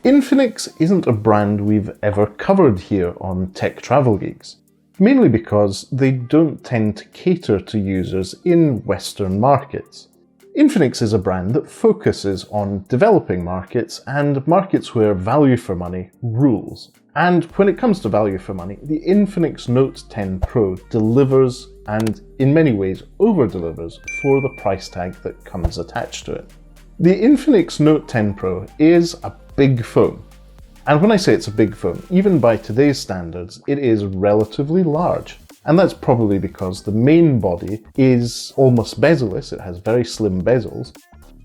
Infinix isn't a brand we've ever covered here on Tech Travel Geeks, mainly because they don't tend to cater to users in Western markets. Infinix is a brand that focuses on developing markets and markets where value for money rules. And when it comes to value for money, the Infinix Note 10 Pro delivers and in many ways over-delivers for the price tag that comes attached to it. The Infinix Note 10 Pro is a big phone. And when I say it's a big phone, even by today's standards, it is relatively large. And that's probably because the main body is almost bezel-less, it has very slim bezels,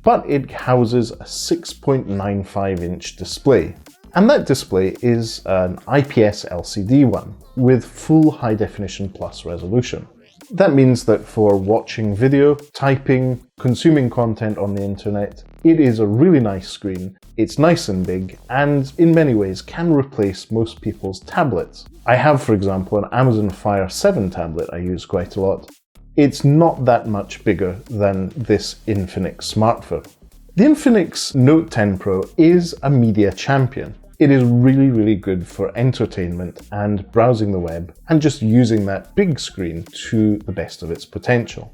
but it houses a 6.95-inch display. And that display is an IPS LCD one with full high definition plus resolution. That means that for watching video, typing, consuming content on the internet, it is a really nice screen, it's nice and big, and in many ways can replace most people's tablets. I have, for example, an Amazon Fire 7 tablet I use quite a lot. It's not that much bigger than this Infinix smartphone. The Infinix Note 10 Pro is a media champion. It is really good for entertainment and browsing the web and just using that big screen to the best of its potential.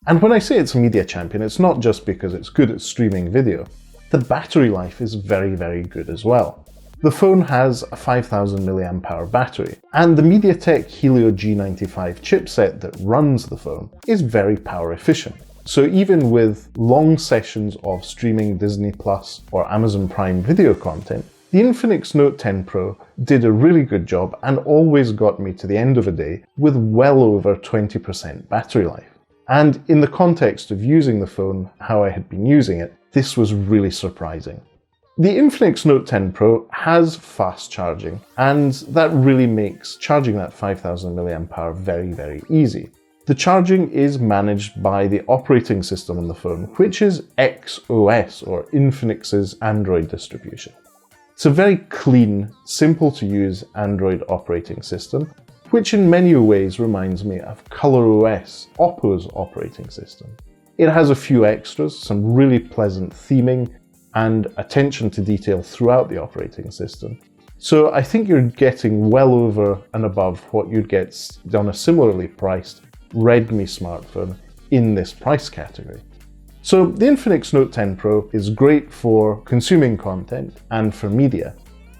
And when I say it's a media champion, it's not just because it's good at streaming video. The battery life is very good as well. The phone has a 5000 mAh battery, and the MediaTek Helio G95 chipset that runs the phone is very power efficient. So even with long sessions of streaming Disney Plus or Amazon Prime video content, the Infinix Note 10 Pro did a really good job and always got me to the end of a day with well over 20% battery life. And in the context of using the phone how I had been using it, this was really surprising. The Infinix Note 10 Pro has fast charging, and that really makes charging that 5000 mAh very easy. The charging is managed by the operating system on the phone, which is XOS, or Infinix's Android distribution. It's a very clean, simple to use Android operating system, which in many ways reminds me of ColorOS, Oppo's operating system. It has a few extras, some really pleasant theming, and attention to detail throughout the operating system. So I think you're getting well over and above what you'd get on a similarly priced Redmi smartphone in this price category. So the Infinix Note 10 Pro is great for consuming content and for media.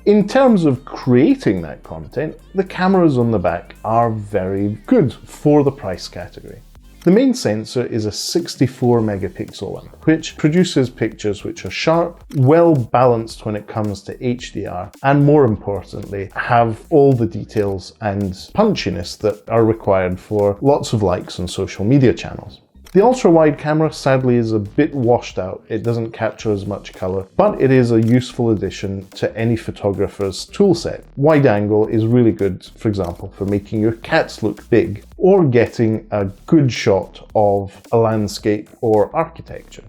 In terms of creating that content, the cameras on the back are very good for the price category. The main sensor is a 64 megapixel one, which produces pictures which are sharp, well balanced when it comes to HDR, and more importantly, have all the details and punchiness that are required for lots of likes on social media channels. The ultra-wide camera sadly is a bit washed out, it doesn't capture as much colour, but it is a useful addition to any photographer's toolset. Wide angle is really good, for example, for making your cats look big, or getting a good shot of a landscape or architecture.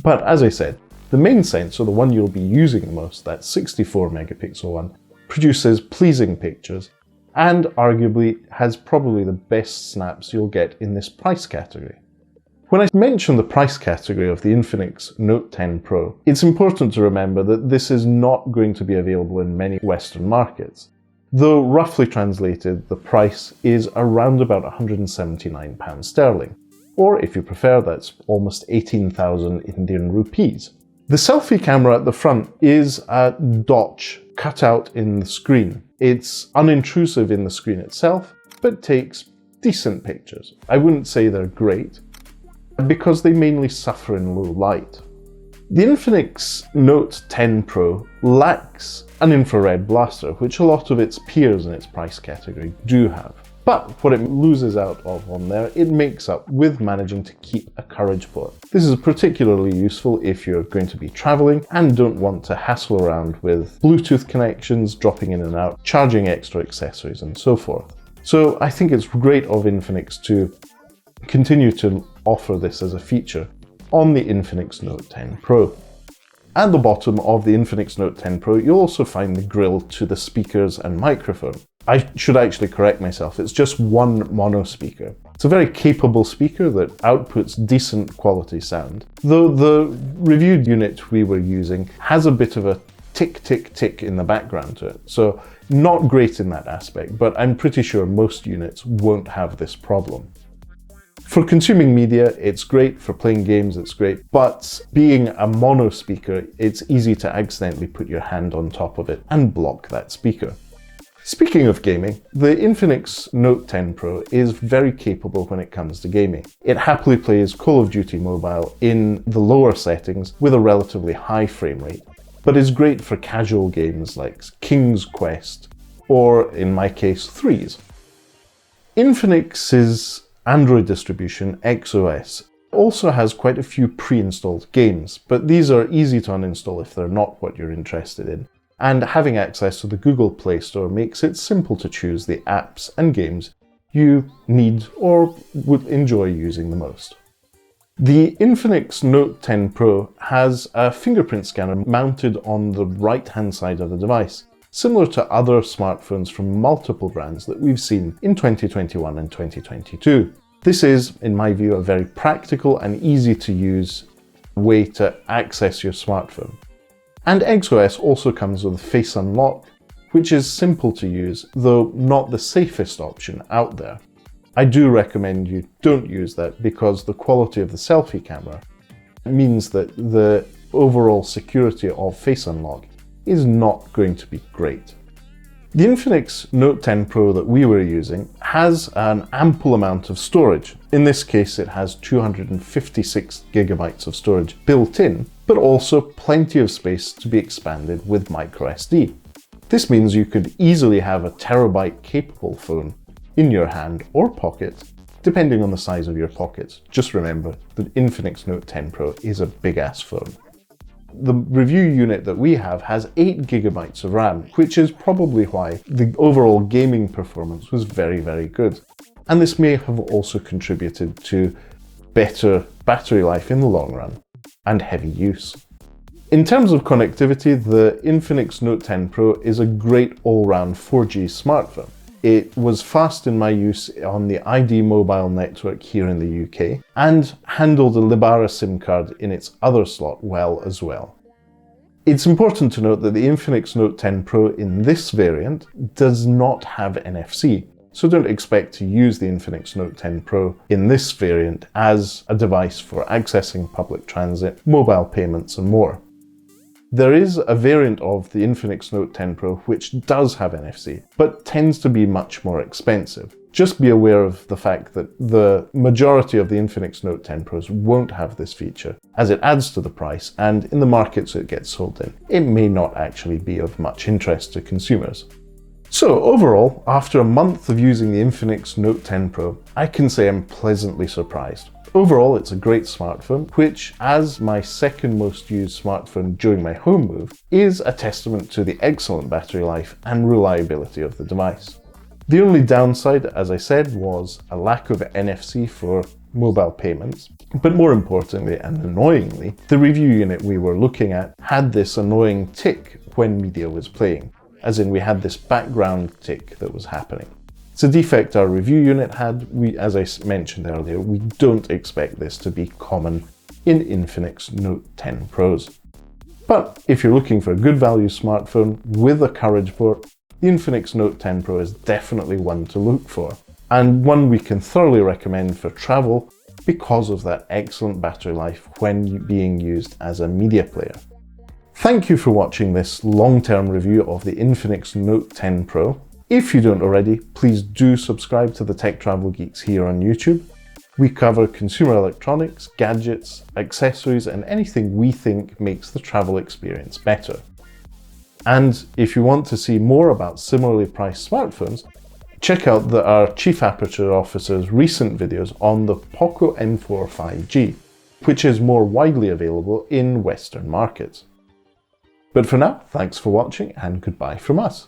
But as I said, the main sensor, the one you'll be using the most, that 64 megapixel one, produces pleasing pictures, and arguably has probably the best snaps you'll get in this price category. When I mention the price category of the Infinix Note 10 Pro, it's important to remember that this is not going to be available in many Western markets. Though roughly translated, the price is around about £179 sterling, or if you prefer, that's almost 18,000 Indian rupees. The selfie camera at the front is a notch cut out in the screen. It's unintrusive in the screen itself, but takes decent pictures. I wouldn't say they're great, because they mainly suffer in low light. The Infinix Note 10 Pro lacks an infrared blaster, which a lot of its peers in its price category do have. But what it loses out of on there, it makes up with managing to keep a courage port. This is particularly useful if you're going to be traveling and don't want to hassle around with Bluetooth connections, dropping in and out, charging extra accessories and so forth. So I think it's great of Infinix to continue to offer this as a feature on the Infinix Note 10 Pro. At the bottom of the Infinix Note 10 Pro, you'll also find the grill to the speakers and microphone. I should actually correct myself, it's just one mono speaker. It's a very capable speaker that outputs decent quality sound, though the reviewed unit we were using has a bit of a tick, tick, tick in the background to it. So not great in that aspect, but I'm pretty sure most units won't have this problem. For consuming media, it's great. For playing games, it's great. But being a mono speaker, it's easy to accidentally put your hand on top of it and block that speaker. Speaking of gaming, the Infinix Note 10 Pro is very capable when it comes to gaming. It happily plays Call of Duty Mobile in the lower settings with a relatively high frame rate, but is great for casual games like King's Quest, or in my case, Threes. Infinix's Android distribution, XOS, also has quite a few pre-installed games, but these are easy to uninstall if they're not what you're interested in. And having access to the Google Play Store makes it simple to choose the apps and games you need or would enjoy using the most. The Infinix Note 10 Pro has a fingerprint scanner mounted on the right-hand side of the device, similar to other smartphones from multiple brands that we've seen in 2021 and 2022. This is, in my view, a very practical and easy to use way to access your smartphone. And XOS also comes with Face Unlock, which is simple to use, though not the safest option out there. I do recommend you don't use that because the quality of the selfie camera means that the overall security of Face Unlock is not going to be great. The Infinix Note 10 Pro that we were using has an ample amount of storage. In this case, it has 256 gigabytes of storage built in, but also plenty of space to be expanded with microSD. This means you could easily have a terabyte capable phone in your hand or pocket, depending on the size of your pockets. Just remember, the Infinix Note 10 Pro is a big-ass phone. The review unit that we have has 8 gigabytes of RAM, which is probably why the overall gaming performance was very, very good. And this may have also contributed to better battery life in the long run and heavy use. In terms of connectivity, the Infinix Note 10 Pro is a great all-round 4G smartphone. It was fast in my use on the ID mobile network here in the UK and handled a Libara SIM card in its other slot well as well. It's important to note that the Infinix Note 10 Pro in this variant does not have NFC, so don't expect to use the Infinix Note 10 Pro in this variant as a device for accessing public transit, mobile payments and more. There is a variant of the Infinix Note 10 Pro which does have NFC, but tends to be much more expensive. Just be aware of the fact that the majority of the Infinix Note 10 Pros won't have this feature, as it adds to the price, and in the markets it gets sold in, it may not actually be of much interest to consumers. So overall, after a month of using the Infinix Note 10 Pro, I can say I'm pleasantly surprised. Overall, it's a great smartphone, which, as my second most used smartphone during my home move, is a testament to the excellent battery life and reliability of the device. The only downside, as I said, was a lack of NFC for mobile payments, but more importantly and annoyingly, the review unit we were looking at had this annoying tick when media was playing, as in we had this background tick that was happening. It's a defect our review unit had. As I mentioned earlier, we don't expect this to be common in Infinix Note 10 Pros. But if you're looking for a good value smartphone with a Courage port, the Infinix Note 10 Pro is definitely one to look for, and one we can thoroughly recommend for travel because of that excellent battery life when being used as a media player. Thank you for watching this long-term review of the Infinix Note 10 Pro. If you don't already, please do subscribe to the Tech Travel Geeks here on YouTube. We cover consumer electronics, gadgets, accessories, and anything we think makes the travel experience better. And if you want to see more about similarly priced smartphones, check out our Chief Aperture Officer's recent videos on the Poco M4 5G, which is more widely available in Western markets. But for now, thanks for watching and goodbye from us.